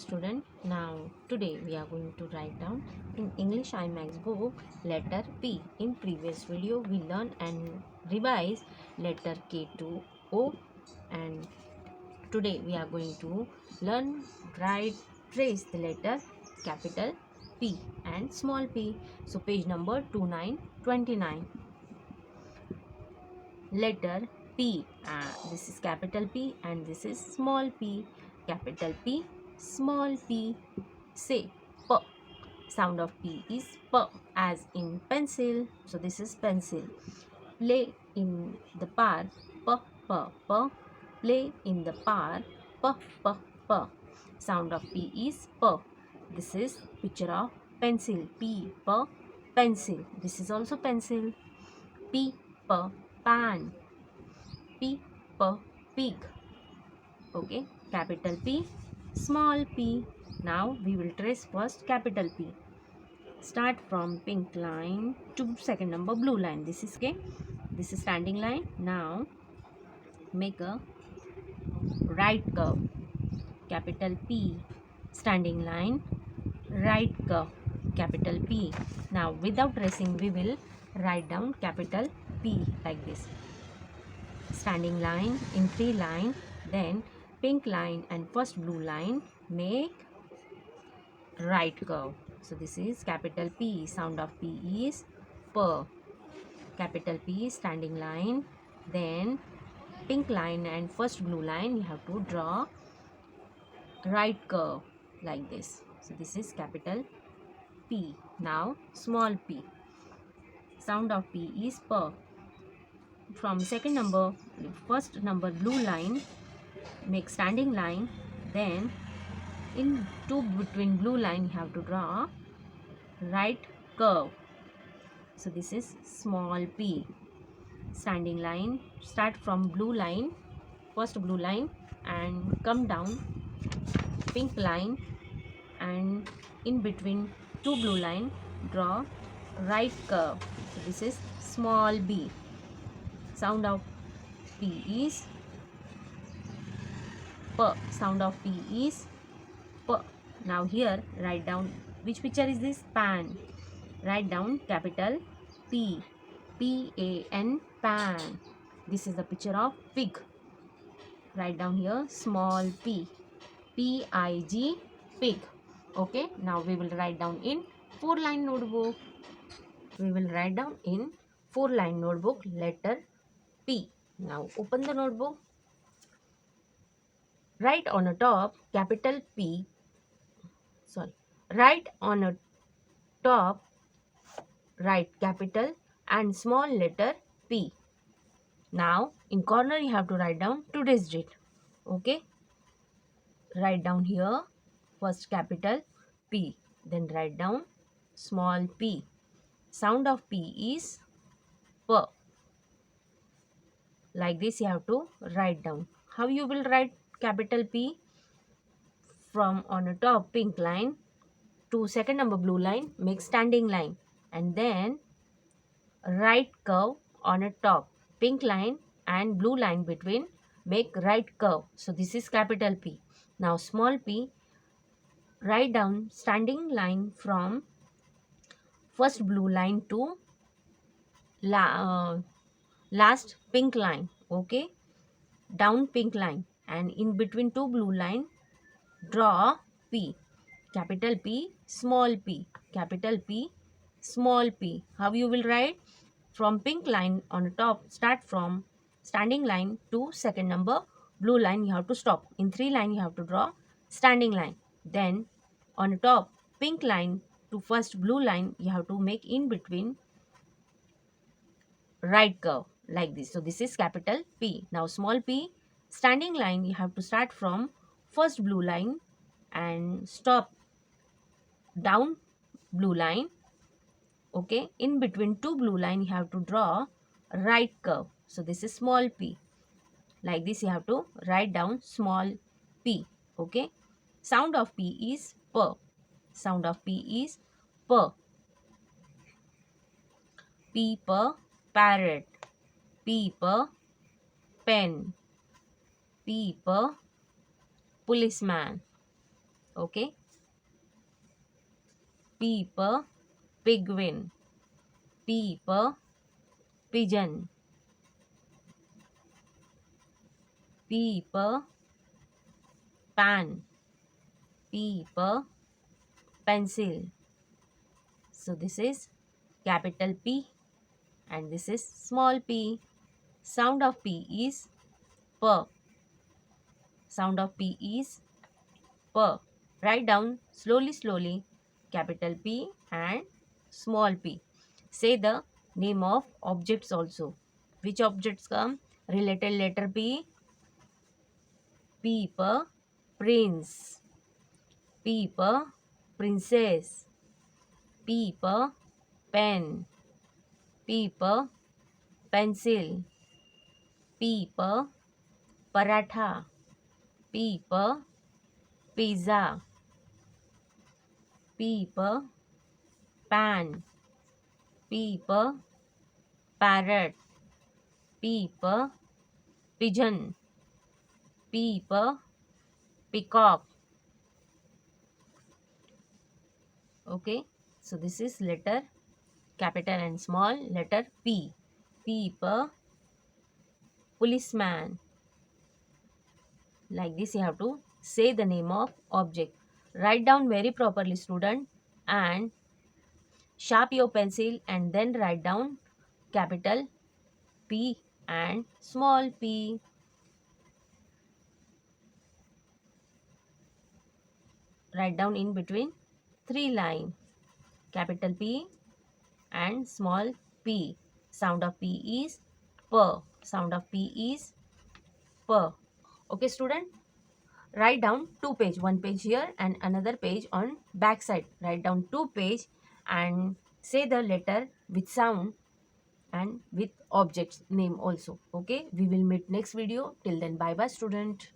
student. Now today we are going to write down in English IMAX book letter P. In previous video we learned and revised letter K to O, and today we are going to learn write trace the letter capital P and small p. So page number 2929. Letter P. This is capital P and this is small p. Capital P, small p. Say P. Sound of P is P, as in pencil. So this is pencil. Play in the park. P, P, P. Play in the park. P, P, P. Sound of P is P. This is picture of pencil. P, P, pencil. This is also pencil. P, P, pan. P, P, pig. Okay, capital P, small p. Now we will trace first capital P. Start from pink line to second number blue line. This is okay. This is standing line. Now make a right curve. Capital P, standing line, right curve. Capital P. Now without tracing we will write down capital P like this. Standing line in three line, then pink line and first blue line make right curve. So this is capital P. Sound of P is P. Capital P, standing line, then pink line and first blue line you have to draw right curve like this. So this is capital P. Now small p. Sound of P is P. From second number, first number blue line, make standing line, then in two between blue line you have to draw right curve. So this is small p. Standing line, start from blue line, first blue line, and come down pink line, and in between two blue line draw right curve. So this is small b. Sound of P is P. Sound of P is P. Now here write down which picture is this? Pan. Write down capital P. P-A-N, pan. This is the picture of pig. Write down here small p. P-I-G, pig. Okay. Now we will write down in 4-line notebook. We will write down in 4-line notebook letter P. Now open the notebook. Write on a top capital P. Write on a top, write capital and small letter P. Now in corner you have to write down today's date. Okay. Write down here first capital P. Then write down small p. Sound of P is P. Like this you have to write down. How you will write capital P? From on a top pink line to second number blue line, make standing line, and then right curve on a top pink line and blue line between, make right curve. So this is capital P. Now small p, write down standing line from first blue line to last pink line. Okay, down pink line, and in between two blue line draw P. Capital P, small p. Capital P, small p. How you will write? From pink line on the top, start from standing line to second number blue line you have to stop. In three line you have to draw standing line. Then on the top pink line to first blue line you have to make in between right curve like this. So this is capital P. Now small p, standing line you have to start from first blue line and stop down blue line. Okay, in between two blue line you have to draw right curve. So this is small p. Like this you have to write down small p. Okay, sound of P is P. Sound of P is P. P per parrot. P per pen. P per policeman. Okay. P for penguin. P for pigeon. P for pan. P for pencil. So this is capital P and this is small p. Sound of P is P. Sound of P is P. Write down slowly capital P and small p. Say the name of objects also. Which objects come? Related letter P. P for prince. P for princess. P for pen. P for pencil. P for paratha. P for pizza. P for pan. P for parrot. P for pigeon. P for peacock. Okay, so this is letter capital and small letter P. P for policeman. Like this you have to say the name of object. Write down very properly, student, and sharp your pencil and then write down capital P and small p. Write down in between 3 lines. Capital P and small p. Sound of P is P. Sound of P is P. Okay, student? Write down 2 page, 1 page here and another page on back side. Write down 2 page and say the letter with sound and with objects name also. Okay, we will meet next video. Till then, bye bye, student.